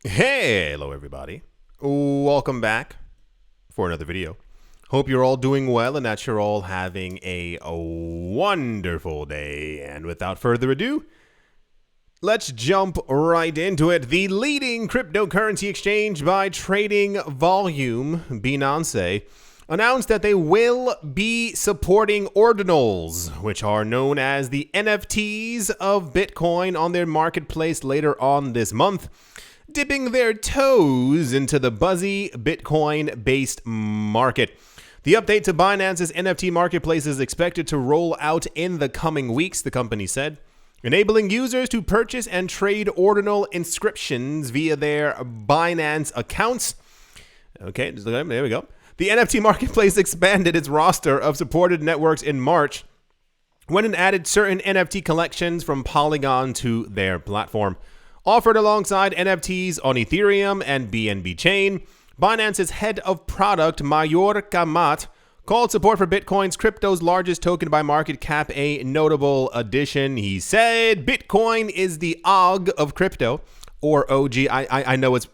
Hey, hello everybody. Welcome back for another video. Hope you're all doing well and that you're all having a wonderful day. And without further ado, let's jump right into it. The leading cryptocurrency exchange by trading volume, Binance, announced that they will be supporting ordinals, which are known as the NFTs of Bitcoin, on their marketplace later on this month, dipping their toes into the buzzy Bitcoin-based market. The update to Binance's NFT marketplace is expected to roll out in the coming weeks, the company said, enabling users to purchase and trade ordinal inscriptions via their Binance accounts. Okay, there we go. The NFT marketplace expanded its roster of supported networks in March when it added certain NFT collections from Polygon to their platform. Offered alongside NFTs on Ethereum and BNB Chain, Binance's head of product, Mayor Kamat, called support for Bitcoin's crypto's largest token by market cap a notable addition. He said, "Bitcoin is the OG of crypto," or OG. I know it's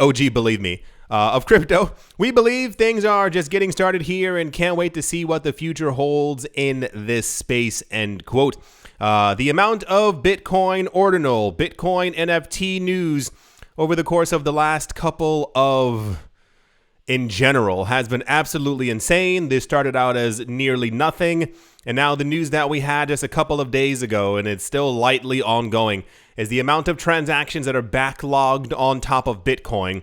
OG, believe me. Of crypto. We believe things are just getting started here and can't wait to see what the future holds in this space, end quote. The amount of Bitcoin ordinal, Bitcoin NFT news over the course of the last couple of, in general, has been absolutely insane. This started out as nearly nothing, and now the news that we had just a couple of days ago, and it's still lightly ongoing, is the amount of transactions that are backlogged on top of Bitcoin.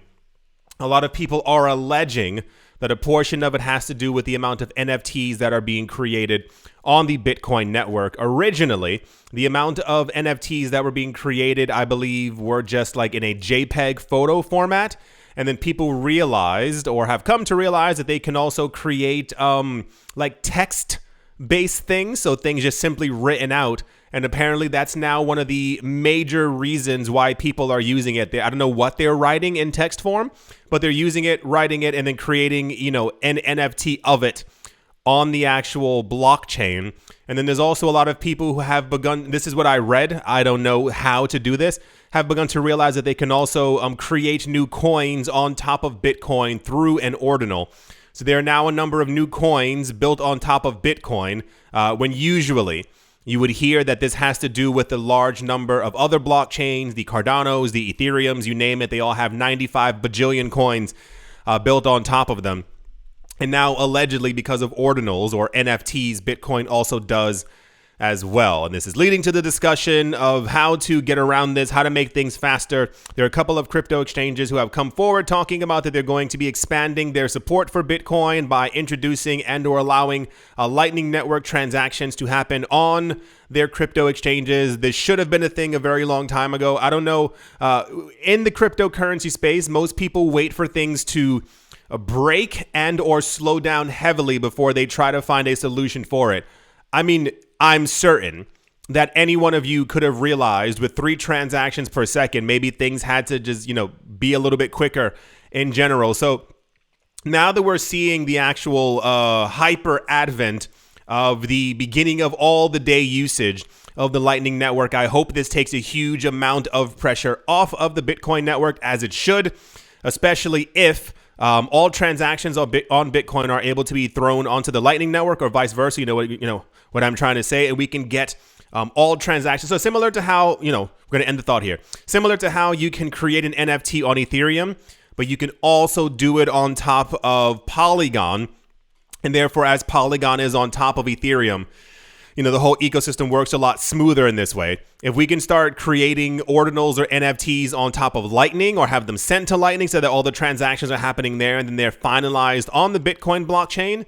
A lot of people are alleging that a portion of it has to do with the amount of NFTs that are being created on the Bitcoin network. Originally, the amount of NFTs that were being created, I believe, were just like in a JPEG photo format. And then people realized, or have come to realize, that they can also create like text-based things. So things just simply written out. And apparently that's now one of the major reasons why people are using it. I don't know what they're writing in text form, but they're using it, writing it, and then creating, an NFT of it on the actual blockchain. And then there's also a lot of people who have begun, this is what I read, I don't know how to do this, have begun to realize that they can also create new coins on top of Bitcoin through an ordinal. So there are now a number of new coins built on top of Bitcoin, when usually you would hear that this has to do with the large number of other blockchains, the Cardanos, the Ethereums, you name it. They all have 95 bajillion coins built on top of them. And now, allegedly, because of ordinals or NFTs, Bitcoin also does as well. And this is leading to the discussion of how to get around this, how to make things faster. There are a couple of crypto exchanges who have come forward talking about that they're going to be expanding their support for Bitcoin by introducing and or allowing Lightning Network transactions to happen on their crypto exchanges. This should have been a thing a very long time ago. I don't know. In the cryptocurrency space, most people wait for things to break and or slow down heavily before they try to find a solution for it. I mean, I'm certain that any one of you could have realized with 3 transactions per second, maybe things had to just, be a little bit quicker in general. So now that we're seeing the actual hyper advent of the beginning of all the day usage of the Lightning Network, I hope this takes a huge amount of pressure off of the Bitcoin network, as it should, especially if all transactions on Bitcoin are able to be thrown onto the Lightning Network, or vice versa. You know what I'm trying to say, and we can get all transactions. So similar to how, we're going to end the thought here. Similar to how you can create an NFT on Ethereum, but you can also do it on top of Polygon, and therefore, as Polygon is on top of Ethereum, the whole ecosystem works a lot smoother in this way. If we can start creating ordinals or NFTs on top of Lightning, or have them sent to Lightning so that all the transactions are happening there and then they're finalized on the Bitcoin blockchain,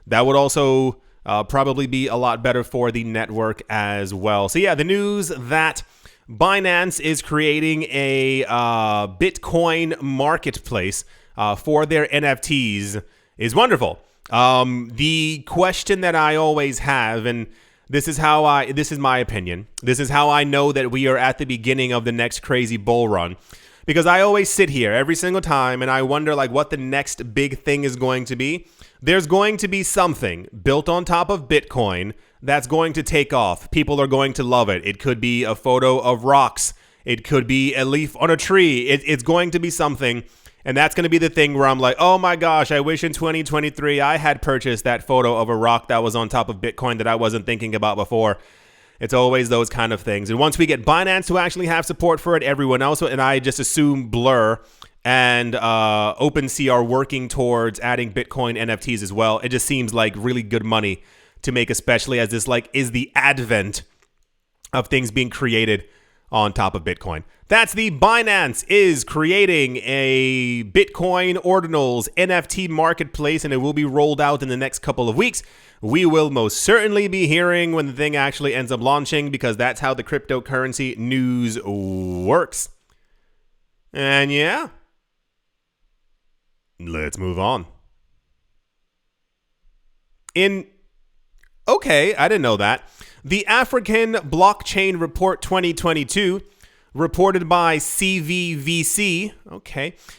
that would also probably be a lot better for the network as well. So yeah, the news that Binance is creating a Bitcoin marketplace for their NFTs is wonderful. The question that I always have, and this is my opinion. This is how I know that we are at the beginning of the next crazy bull run. Because I always sit here every single time and I wonder what the next big thing is going to be. There's going to be something built on top of Bitcoin that's going to take off. People are going to love it. It could be a photo of rocks It could be a leaf on a tree. It's going to be something. And that's going to be the thing where I'm like, oh my gosh, I wish in 2023 I had purchased that photo of a rock that was on top of Bitcoin that I wasn't thinking about before. It's always those kind of things. And once we get Binance to actually have support for it, everyone else, and I just assume Blur and OpenSea are working towards adding Bitcoin NFTs as well. It just seems like really good money to make, especially as this like is the advent of things being created on top of Bitcoin. That's the Binance is creating a Bitcoin Ordinals NFT marketplace, and it will be rolled out in the next couple of weeks. We will most certainly be hearing when the thing actually ends up launching, because that's how the cryptocurrency news works. And yeah, let's move on. Okay, I didn't know that. The African Blockchain Report 2022, reported by CVVC,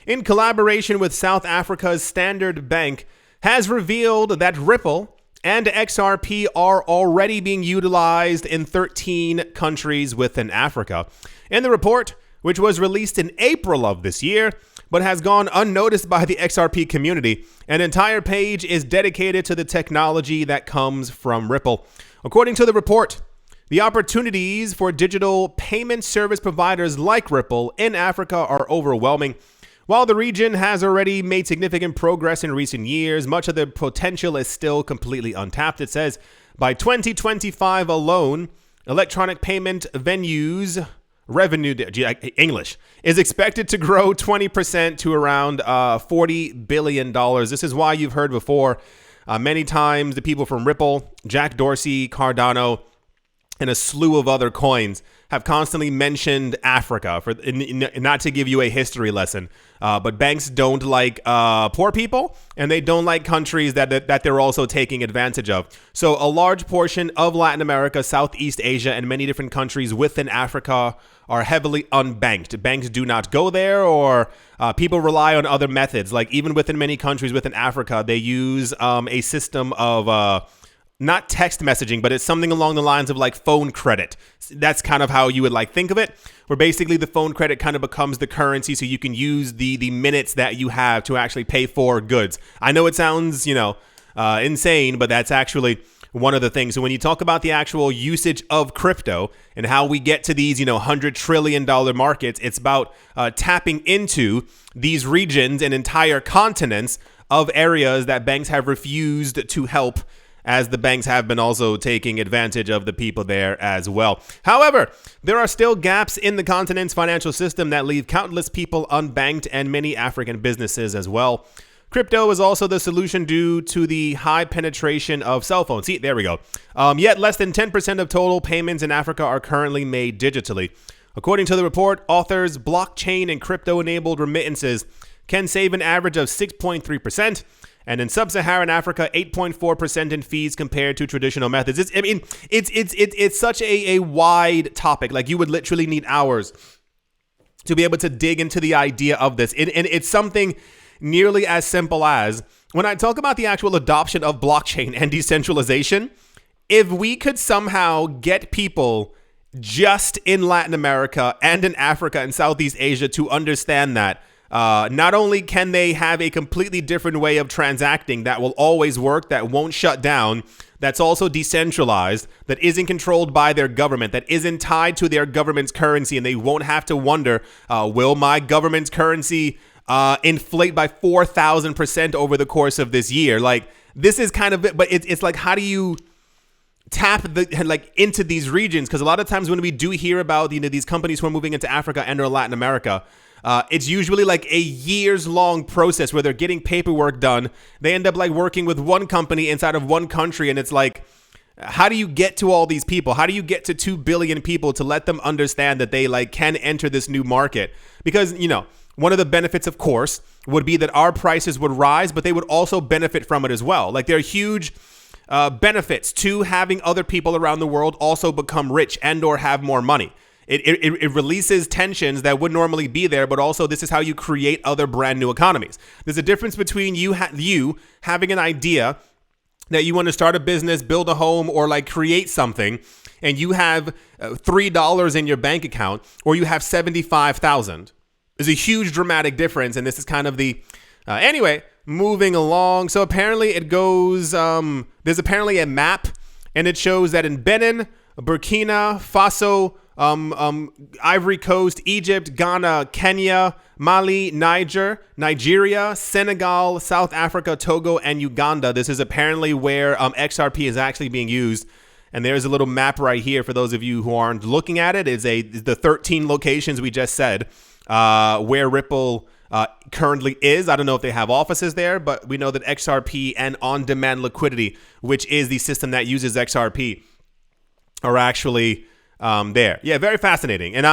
in collaboration with South Africa's Standard Bank, has revealed that Ripple and XRP are already being utilized in 13 countries within Africa. In the report, which was released in April of this year, but has gone unnoticed by the XRP community, an entire page is dedicated to the technology that comes from Ripple. According to the report, the opportunities for digital payment service providers like Ripple in Africa are overwhelming. While the region has already made significant progress in recent years, much of the potential is still completely untapped. It says by 2025 alone, electronic payment venues revenue, English, is expected to grow 20% to around $40 billion. This is why you've heard before many times the people from Ripple, Jack Dorsey, Cardano, and a slew of other coins have constantly mentioned Africa, not to give you a history lesson, but banks don't like poor people, and they don't like countries that they're also taking advantage of. So a large portion of Latin America, Southeast Asia, and many different countries within Africa are heavily unbanked. Banks do not go there, or people rely on other methods. Like even within many countries within Africa, they use a system of not text messaging, but it's something along the lines of like phone credit. That's kind of how you would like think of it, where basically the phone credit kind of becomes the currency, so you can use the minutes that you have to actually pay for goods. I know it sounds, insane, but that's actually one of the things. So when you talk about the actual usage of crypto and how we get to these, $100 trillion markets, it's about tapping into these regions and entire continents of areas that banks have refused to help, as the banks have been also taking advantage of the people there as well. However, there are still gaps in the continent's financial system that leave countless people unbanked, and many African businesses as well. Crypto is also the solution due to the high penetration of cell phones. See, there we go. Yet less than 10% of total payments in Africa are currently made digitally. According to the report, authors, blockchain and crypto-enabled remittances can save an average of 6.3%. And in sub-Saharan Africa, 8.4% in fees compared to traditional methods. It's such a wide topic. Like, you would literally need hours to be able to dig into the idea of this. And it's something nearly as simple as, when I talk about the actual adoption of blockchain and decentralization, if we could somehow get people just in Latin America and in Africa and Southeast Asia to understand that, not only can they have a completely different way of transacting that will always work, that won't shut down, that's also decentralized, that isn't controlled by their government, that isn't tied to their government's currency, and they won't have to wonder, will my government's currency inflate by 4,000% over the course of this year? Like, this is kind of it, but it's like, how do you tap into these regions? Because a lot of times when we do hear about these companies who are moving into Africa and or Latin America, it's usually like a years-long process where they're getting paperwork done. They end up like working with one company inside of one country, and it's like, how do you get to all these people? How do you get to 2 billion people to let them understand that they like can enter this new market? Because, one of the benefits, of course, would be that our prices would rise, but they would also benefit from it as well. Like, there are huge benefits to having other people around the world also become rich and or have more money. It releases tensions that would normally be there, but also this is how you create other brand new economies. There's a difference between you having an idea that you want to start a business, build a home, or like create something, and you have $3 in your bank account, or you have 75,000. There's a huge dramatic difference, and this is kind of the anyway. Moving along, so apparently it goes. There's apparently a map, and it shows that in Benin, Burkina Faso, Ivory Coast, Egypt, Ghana, Kenya, Mali, Nigeria, Senegal, South Africa, Togo, and Uganda. This is apparently where XRP is actually being used. And there's a little map right here for those of you who aren't looking at it. It's the 13 locations we just said where Ripple currently is. I don't know if they have offices there, but we know that XRP and on-demand liquidity, which is the system that uses XRP, are actually there. Yeah, very fascinating. And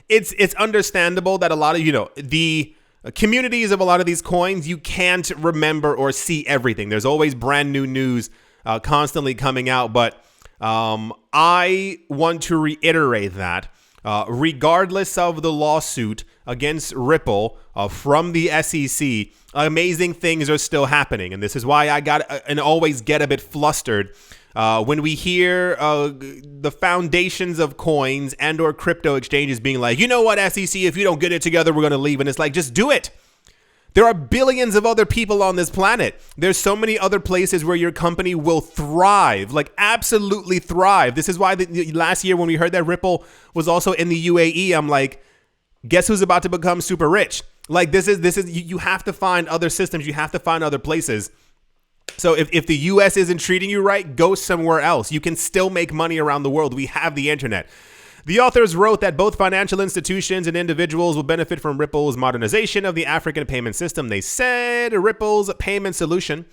it's understandable that a lot of, the communities of a lot of these coins, you can't remember or see everything. There's always brand new news constantly coming out. But I want to reiterate that regardless of the lawsuit against Ripple from the SEC, amazing things are still happening. And this is why I got and always get a bit flustered when we hear the foundations of coins and or crypto exchanges being like, you know what, SEC, if you don't get it together, we're going to leave. And it's like, just do it. There are billions of other people on this planet. There's so many other places where your company will thrive, like absolutely thrive. This is why last year when we heard that Ripple was also in the UAE, I'm like, guess who's about to become super rich? Like this is you have to find other systems. You have to find other places. So if the US isn't treating you right, go somewhere else. You can still make money around the world. We have the internet. The authors wrote that both financial institutions and individuals will benefit from Ripple's modernization of the African payment system. They said Ripple's payment solution,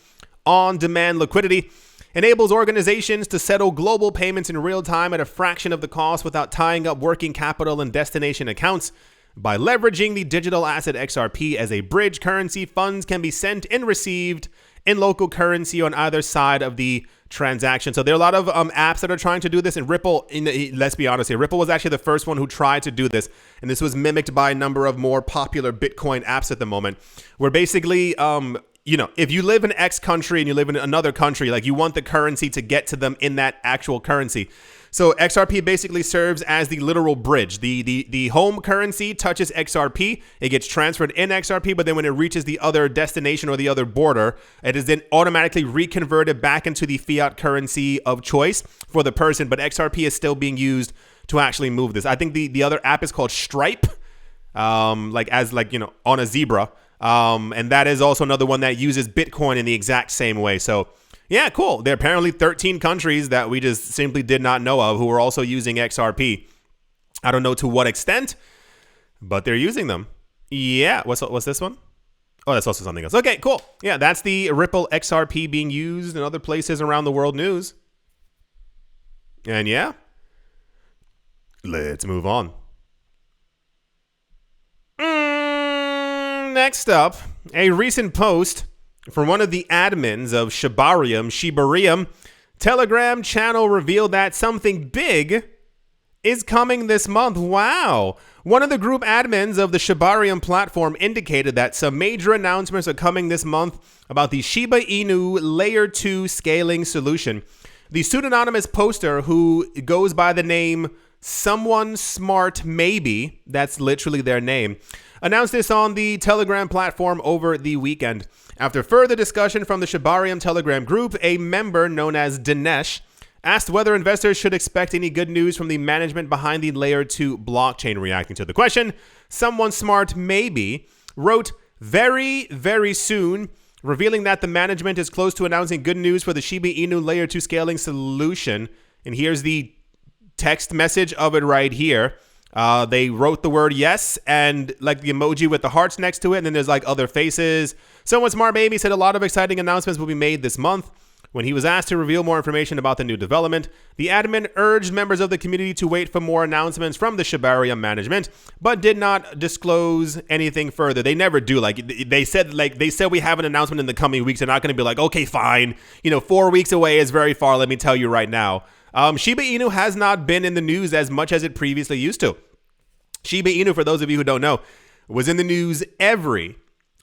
on-demand liquidity, enables organizations to settle global payments in real time at a fraction of the cost without tying up working capital and destination accounts. By leveraging the digital asset XRP as a bridge currency, funds can be sent and received in local currency on either side of the transaction. So there are a lot of apps that are trying to do this, and Ripple, let's be honest here, Ripple was actually the first one who tried to do this, and this was mimicked by a number of more popular Bitcoin apps at the moment, where basically, if you live in X country and you live in another country, like you want the currency to get to them in that actual currency. So XRP basically serves as the literal bridge. The home currency touches XRP. It gets transferred in XRP, but then when it reaches the other destination or the other border, it is then automatically reconverted back into the fiat currency of choice for the person. But XRP is still being used to actually move this. I think the other app is called Stripe, on a zebra. And that is also another one that uses Bitcoin in the exact same way. So yeah, cool. There are apparently 13 countries that we just simply did not know of who are also using XRP. I don't know to what extent, but they're using them. Yeah, what's this one? Oh, that's also something else. Okay, cool. Yeah, that's the Ripple XRP being used in other places around the world news. And yeah, let's move on. Next up, a recent post from one of the admins of Shiba Inu Telegram channel revealed that something big is coming this month. Wow. One of the group admins of the Shiba Inu platform indicated that some major announcements are coming this month about the Shiba Inu Layer 2 scaling solution. The pseudonymous poster, who goes by the name Someone Smart Maybe, that's literally their name, announced this on the Telegram platform over the weekend. After further discussion from the Shiba Inu Telegram group, a member known as Dinesh asked whether investors should expect any good news from the management behind the Layer 2 blockchain. Reacting to the question, Someone Smart Maybe wrote, very, very soon, revealing that the management is close to announcing good news for the Shiba Inu Layer 2 scaling solution. And here's the text message of it right here. They wrote the word yes and like the emoji with the hearts next to it. And then there's like other faces. Someone Smart Baby said a lot of exciting announcements will be made this month. When he was asked to reveal more information about the new development, the admin urged members of the community to wait for more announcements from the Shiba Inu management, but did not disclose anything further. They never do. They said we have an announcement in the coming weeks. They're not going to be like, okay, fine. 4 weeks away is very far. Let me tell you right now. Shiba Inu has not been in the news as much as it previously used to. Shiba Inu, for those of you who don't know, was in the news every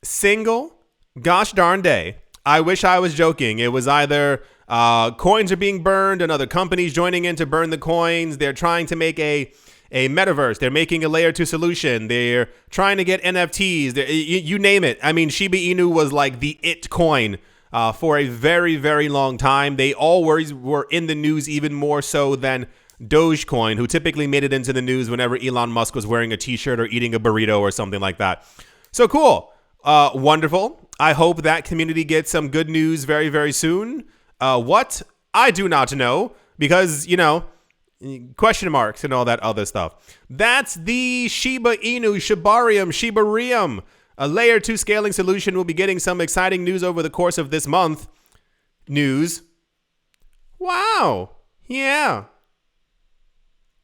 single gosh darn day. I wish I was joking. It was either Coins are being burned and other companies joining in to burn the coins. They're trying to make a metaverse. They're making a layer 2 solution. They're trying to get NFTs. You name it. I mean, Shiba Inu was like the it coin for a very, very long time. They always were in the news, even more so than Dogecoin, who typically made it into the news whenever Elon Musk was wearing a t-shirt or eating a burrito or something like that. So cool. Wonderful. I hope that community gets some good news very, very soon. What? I do not know, because, question marks and all that other stuff. That's the Shiba Inu, Shibarium. A layer 2 scaling solution will be getting some exciting news over the course of this month. News. Wow. Yeah.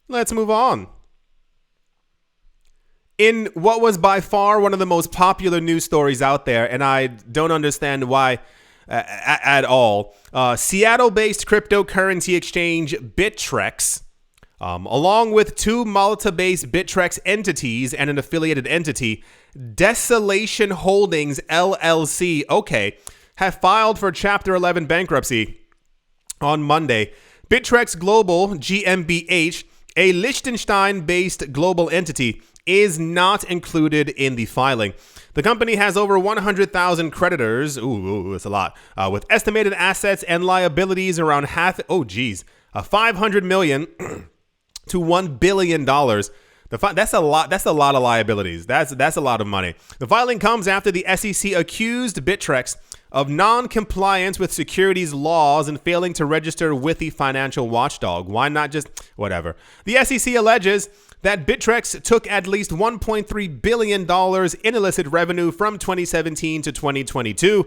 Let's move on. In what was by far one of the most popular news stories out there, and I don't understand why at all, Seattle-based cryptocurrency exchange Bittrex, along with 2 Malta-based Bittrex entities and an affiliated entity, Desolation Holdings LLC, have filed for Chapter 11 bankruptcy on Monday. Bittrex Global GmbH, a Liechtenstein-based global entity, is not included in the filing. The company has over 100,000 creditors, that's a lot, with estimated assets and liabilities around 500 million to $1 billion. That's a lot. That's a lot of liabilities. That's a lot of money. The filing comes after the SEC accused Bittrex of non-compliance with securities laws and failing to register with the financial watchdog. Why not just whatever? The SEC alleges that Bittrex took at least $1.3 billion in illicit revenue from 2017 to 2022,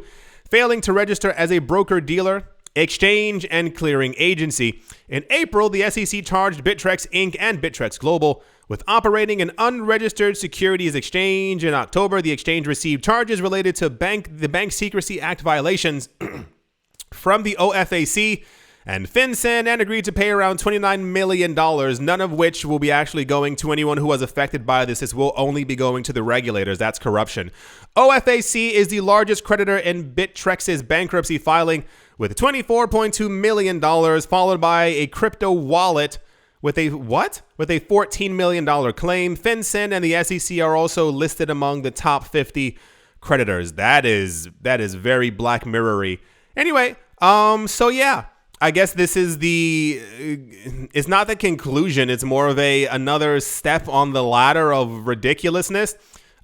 failing to register as a broker-dealer, exchange, and clearing agency. In April, the SEC charged Bittrex Inc. and Bittrex Global with operating an unregistered securities exchange. In October, the exchange received charges related to the Bank Secrecy Act violations from the OFAC and FinCEN, and agreed to pay around $29 million, none of which will be actually going to anyone who was affected by this. This will only be going to the regulators. That's corruption. OFAC is the largest creditor in Bittrex's bankruptcy filing with $24.2 million, followed by a crypto wallet with a $14 million claim. FinCEN and the SEC are also listed among the top 50 creditors. That is very Black Mirror-y. Anyway, so yeah. I guess this is it's not the conclusion. It's more of another step on the ladder of ridiculousness.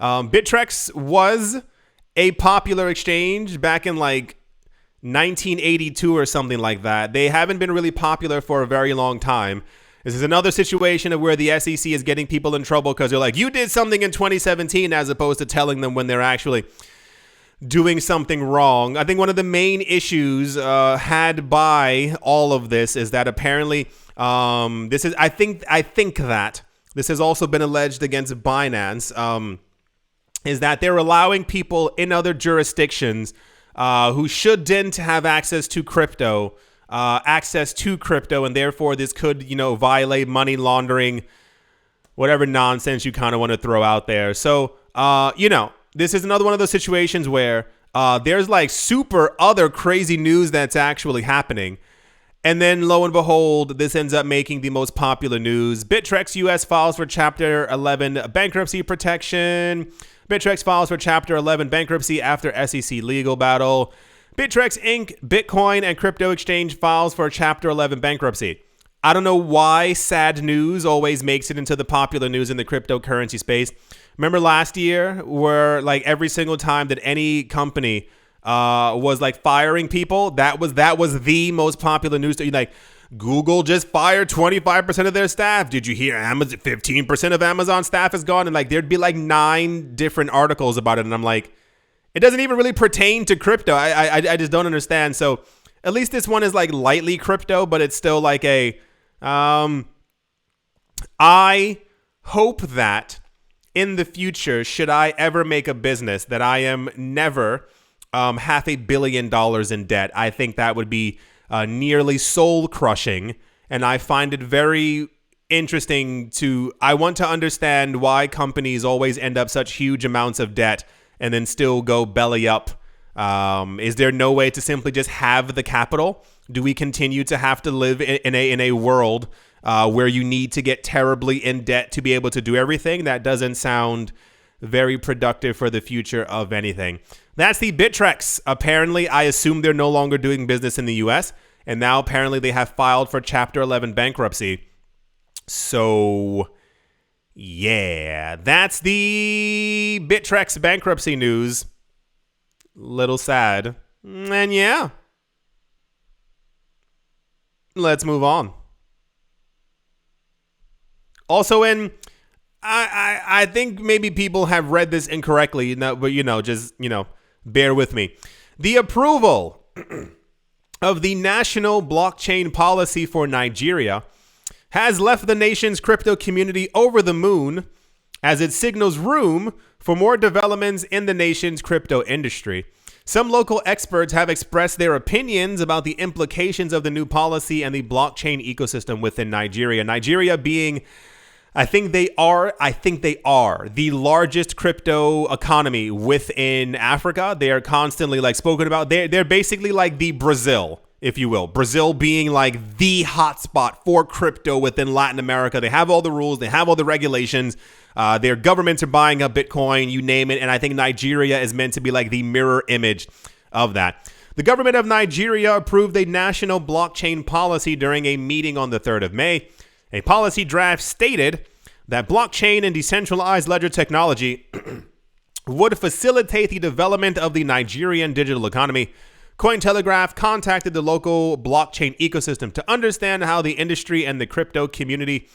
Bittrex was a popular exchange back in like 1982 or something like that. They haven't been really popular for a very long time. This is another situation of where the SEC is getting people in trouble because they're like, you did something in 2017, as opposed to telling them when they're actually doing something wrong. I think one of the main issues had by all of this is that apparently I think that this has also been alleged against Binance, is that they're allowing people in other jurisdictions who shouldn't have access to crypto, and therefore this could, violate money laundering, whatever nonsense you kind of want to throw out there. So, this is another one of those situations where there's like super other crazy news that's actually happening. And then lo and behold, this ends up making the most popular news. Bittrex US files for Chapter 11 bankruptcy protection. Bittrex files for Chapter 11 bankruptcy after SEC legal battle. Bittrex Inc., Bitcoin and crypto exchange files for Chapter 11 bankruptcy. I don't know why sad news always makes it into the popular news in the cryptocurrency space. Remember last year where like every single time that any company was like firing people, that was the most popular news story. Like Google just fired 25% of their staff. Did you hear Amazon 15% of Amazon staff is gone? And like there'd be like 9 different articles about it. And I'm like, it doesn't even really pertain to crypto. I just don't understand. So at least this one is like lightly crypto, but it's still like I hope that in the future, should I ever make a business, that I am never $500 million in debt. I think that would be nearly soul crushing. And I find it very interesting I want to understand why companies always end up such huge amounts of debt and then still go belly up. Is there no way to simply just have the capital Do we continue to have to live in a world where you need to get terribly in debt to be able to do everything? That doesn't sound very productive for the future of anything. That's the Bittrex. Apparently, I assume they're no longer doing business in the US, and now apparently they have filed for Chapter 11 bankruptcy. So, yeah, that's the Bittrex bankruptcy news. Little sad. And yeah, let's move on. Also, I think maybe people have read this incorrectly, but just bear with me. The approval of the national blockchain policy for Nigeria has left the nation's crypto community over the moon, as it signals room for more developments in the nation's crypto industry. Some local experts have expressed their opinions about the implications of the new policy and the blockchain ecosystem within Nigeria. Nigeria being, I think they are the largest crypto economy within Africa. They are constantly spoken about. They're basically like the Brazil, if you will. Brazil being like the hotspot for crypto within Latin America. They have all the rules. They have all the regulations. Their governments are buying up Bitcoin, you name it. And I think Nigeria is meant to be like the mirror image of that. The government of Nigeria approved a national blockchain policy during a meeting on the 3rd of May. A policy draft stated that blockchain and decentralized ledger technology would facilitate the development of the Nigerian digital economy. Cointelegraph contacted the local blockchain ecosystem to understand how the industry and the crypto community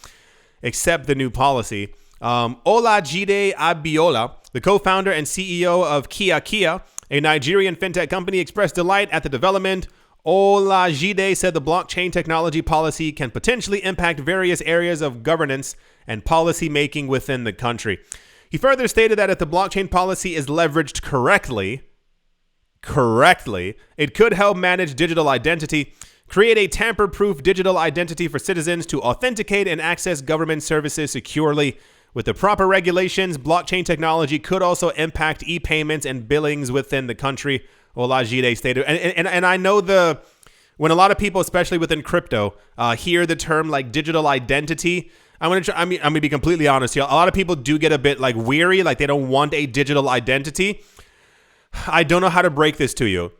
accept the new policy. Olajide Abiola, the co-founder and CEO of Kia, a Nigerian fintech company, expressed delight at the development. Olajide said the blockchain technology policy can potentially impact various areas of governance and policy making within the country. He further stated that if the blockchain policy is leveraged correctly, it could help manage digital identity, create a tamper-proof digital identity for citizens to authenticate and access government services securely. With the proper regulations, blockchain technology could also impact e-payments and billings within the country, Olajide stated. And I know when a lot of people, especially within crypto, hear the term like digital identity, I'm gonna be completely honest here. A lot of people do get a bit weary, like they don't want a digital identity. I don't know how to break this to you.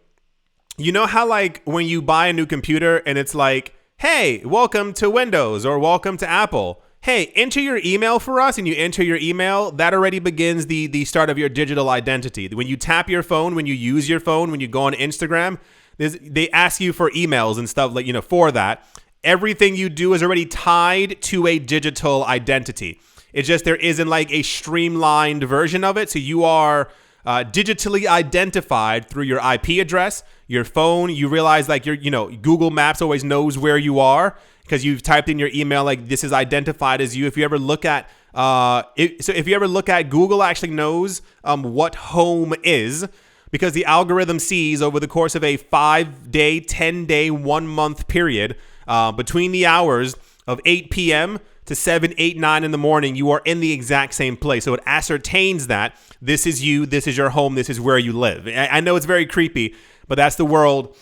You know how when you buy a new computer and it's like, hey, welcome to Windows or welcome to Apple. Hey, enter your email for us, and you enter your email, that already begins the start of your digital identity. When you tap your phone, when you use your phone, when you go on Instagram, they ask you for emails and stuff for that. Everything you do is already tied to a digital identity. It's just there isn't a streamlined version of it. So you are digitally identified through your IP address, your phone. You realize Google Maps always knows where you are, because you've typed in your email, this is identified as you. If you ever look at, Google actually knows what home is, because the algorithm sees over the course of a 5-day, 10-day, 1-month period, between the hours of 8 p.m. to 7, 8, 9 in the morning, you are in the exact same place. So it ascertains that this is you, this is your home, this is where you live. I know it's very creepy, but that's the world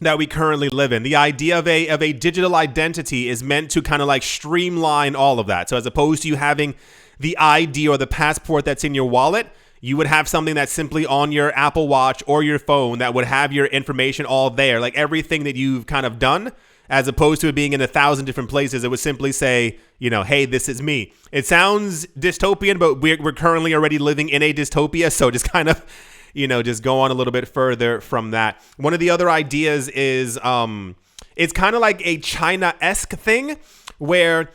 that we currently live in. The idea of a digital identity is meant to kind of streamline all of that. So as opposed to you having the ID or the passport that's in your wallet, you would have something that's simply on your Apple Watch or your phone that would have your information all there, everything that you've kind of done, as opposed to it being in 1,000 different places. It would simply say, hey, this is me. It sounds dystopian, but we're currently already living in a dystopia. So just kind of just go on a little bit further from that. One of the other ideas is it's kind of like a China-esque thing, where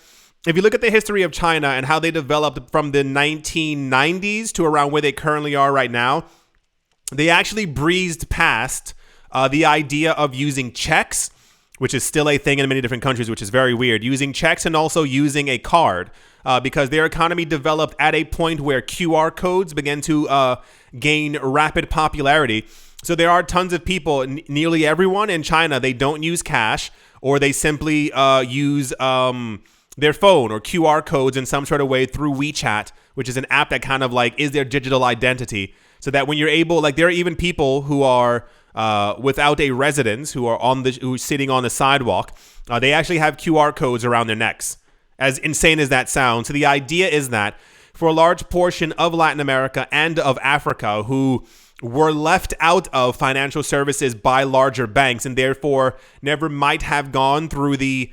if you look at the history of China and how they developed from the 1990s to around where they currently are right now, they actually breezed past the idea of using checks, which is still a thing in many different countries, which is very weird. Using checks and also using a card, because their economy developed at a point where QR codes began to gain rapid popularity. So there are tons of people, nearly everyone in China, they don't use cash, or they simply use their phone or QR codes in some sort of way through WeChat, which is an app that kind of is their digital identity, so that when you're able, like there are even people who are without a residence who are who's sitting on the sidewalk. They actually have QR codes around their necks. As insane as that sounds. So the idea is that for a large portion of Latin America and of Africa who were left out of financial services by larger banks and therefore never might have gone through the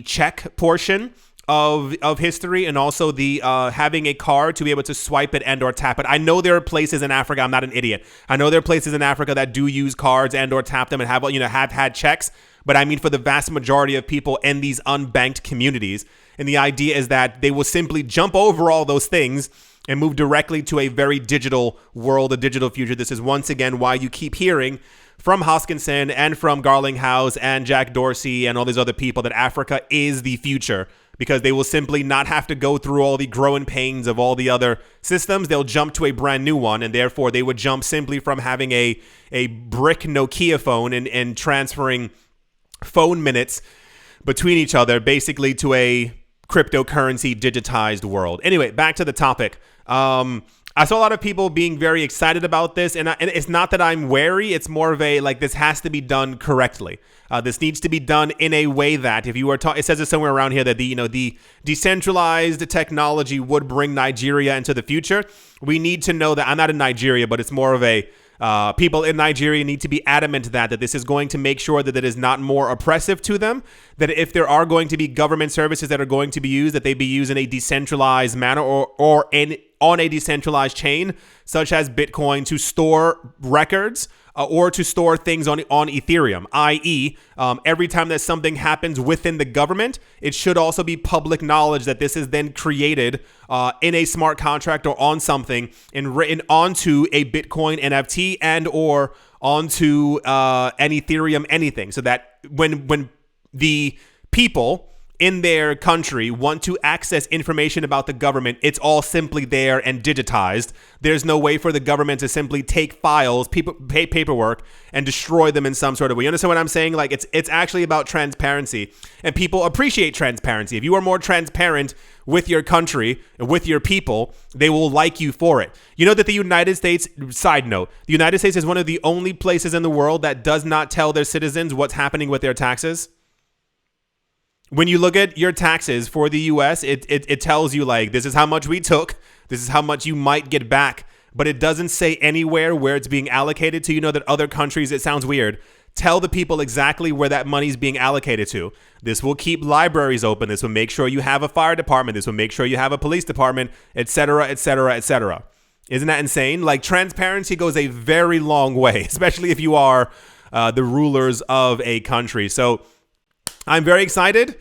check portion of history, and also the having a card to be able to swipe it and or tap it. I know there are places in Africa, I'm not an idiot, I know there are places in Africa that do use cards and or tap them and have had checks, but I mean for the vast majority of people in these unbanked communities. And the idea is that they will simply jump over all those things and move directly to a very digital world, a digital future. This is once again why you keep hearing from Hoskinson and from Garlinghouse and Jack Dorsey and all these other people that Africa is the future, because they will simply not have to go through all the growing pains of all the other systems. They'll jump to a brand new one, and therefore they would jump simply from having a brick Nokia phone and transferring phone minutes between each other basically to a cryptocurrency digitized world. Anyway, back to the topic. I saw a lot of people being very excited about this, and it's not that I'm wary. It's more of a, like, this has to be done correctly. This needs to be done in a way that if you are it says it somewhere around here that the decentralized technology would bring Nigeria into the future. We need to know that. I'm not in Nigeria, but it's more of a people in Nigeria need to be adamant that this is going to make sure that it is not more oppressive to them, that if there are going to be government services that are going to be used, that they be used in a decentralized manner or on a decentralized chain, such as Bitcoin, to store records or to store things on Ethereum, i.e. Every time that something happens within the government, it should also be public knowledge that this is then created in a smart contract or on something and written onto a Bitcoin NFT and or onto an Ethereum anything, so that when the people in their country want to access information about the government, it's all simply there and digitized. There's no way for the government to simply take files, paperwork, and destroy them in some sort of way. You understand what I'm saying? Like, it's actually about transparency, and people appreciate transparency. If you are more transparent with your country, with your people, they will like you for it. You know that the United States, side note, the United States is one of the only places in the world that does not tell their citizens what's happening with their taxes. When you look at your taxes for the US, it tells you, like, this is how much we took, this is how much you might get back, but it doesn't say anywhere where it's being allocated to. You know that other countries, it sounds weird, tell the people exactly where that money is being allocated to. This will keep libraries open. This will make sure you have a fire department. This will make sure you have a police department, etc., etc., etc. Isn't that insane? Like, transparency goes a very long way, especially if you are the rulers of a country. So I'm very excited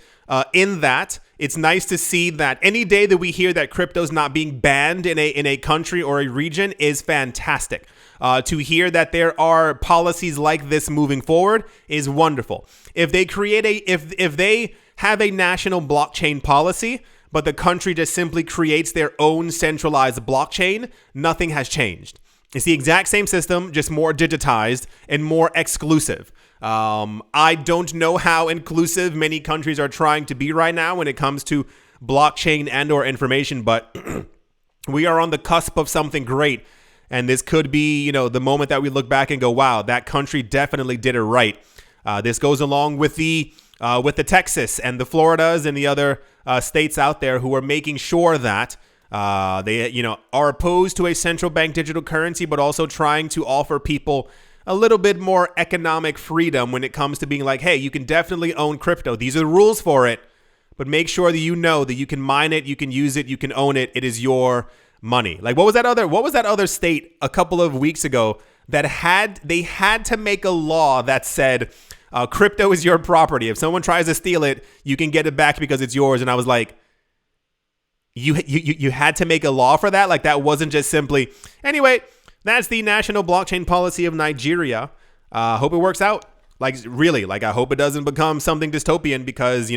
in that. It's nice to see that any day that we hear that crypto's not being banned in a country or a region is fantastic. To hear that there are policies like this moving forward is wonderful. If they create if they have a national blockchain policy, but the country just simply creates their own centralized blockchain, nothing has changed. It's the exact same system, just more digitized and more exclusive. I don't know how inclusive many countries are trying to be right now when it comes to blockchain and or information, but we are on the cusp of something great. And this could be, the moment that we look back and go, wow, that country definitely did it right. This goes along with the Texas and the Floridas and the other states out there who are making sure that they, are opposed to a central bank digital currency, but also trying to offer people a little bit more economic freedom when it comes to being like, hey, you can definitely own crypto. These are the rules for it, but make sure that you know that you can mine it, you can use it, you can own it. It is your money. Like, what was that other state a couple of weeks ago that had to make a law that said crypto is your property. If someone tries to steal it, you can get it back because it's yours. And I was like, you had to make a law for that? Like, that wasn't just simply. Anyway, that's the national blockchain policy of Nigeria. Hope it works out. Like, really, like, I hope it doesn't become something dystopian, because,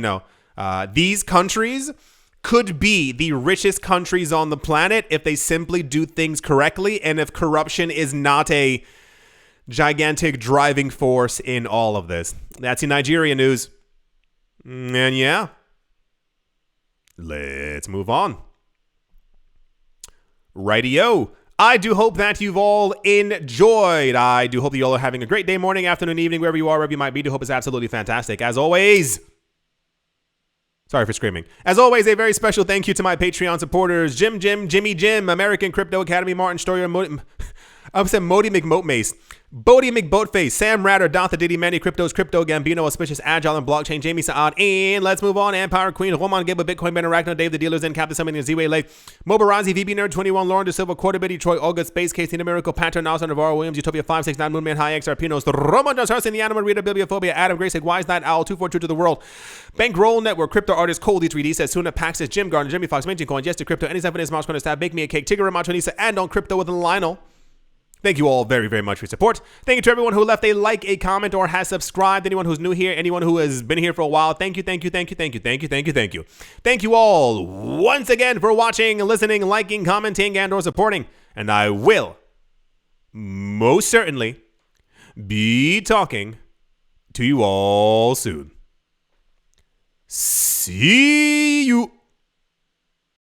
these countries could be the richest countries on the planet if they simply do things correctly, and if corruption is not a gigantic driving force in all of this. That's the Nigeria news. And yeah, let's move on. Rightio. I do hope that you've all enjoyed. I do hope that you all are having a great day, morning, afternoon, evening, wherever you are, wherever you might be. I do hope it's absolutely fantastic. As always, sorry for screaming. As always, a very special thank you to my Patreon supporters, Jim, Jimmy Jim, American Crypto Academy, Martin Story, I said Modi McMoatmace, Bodie McBoatface, Sam Ratter, Dotha Diddy, Manny Cryptos, Crypto Gambino, Auspicious Agile and Blockchain, Jamie Saad, and let's move on. Empire Queen, Roman Gable, Bitcoin, Ben Arachno, Dave the Dealers, and Captain Summon, Z-Way Lake, Mobarazi, VB Nerd 21, Lauren De Silva, Quarterbitty, Troy, Olga, Space Case, Nina Miracle, Pattern, Nelson, Navarro, Williams, Utopia 569, Moonman, High X, Arpinos, Roman Jones, Harsin, the Animal Reader, Bibliophobia, Adam Grace, Wise Night Owl, 242 to the World, Bankroll Network, Crypto Artist, Coldy 3D, says Suna, Paxis, Jim Gardner, Jimmy Fox, Minting Coin, Jester Crypto, Any 7 is Mouse Corner Stab, Bake Me a Cake, Tigger, Matonisa, and on Crypto with Lionel. Thank you all very, very much for your support. Thank you to everyone who left a like, a comment, or has subscribed. Anyone who's new here, anyone who has been here for a while. Thank you, thank you, thank you, thank you, thank you, thank you, thank you. Thank you all once again for watching, listening, liking, commenting, and or supporting. And I will most certainly be talking to you all soon. See you.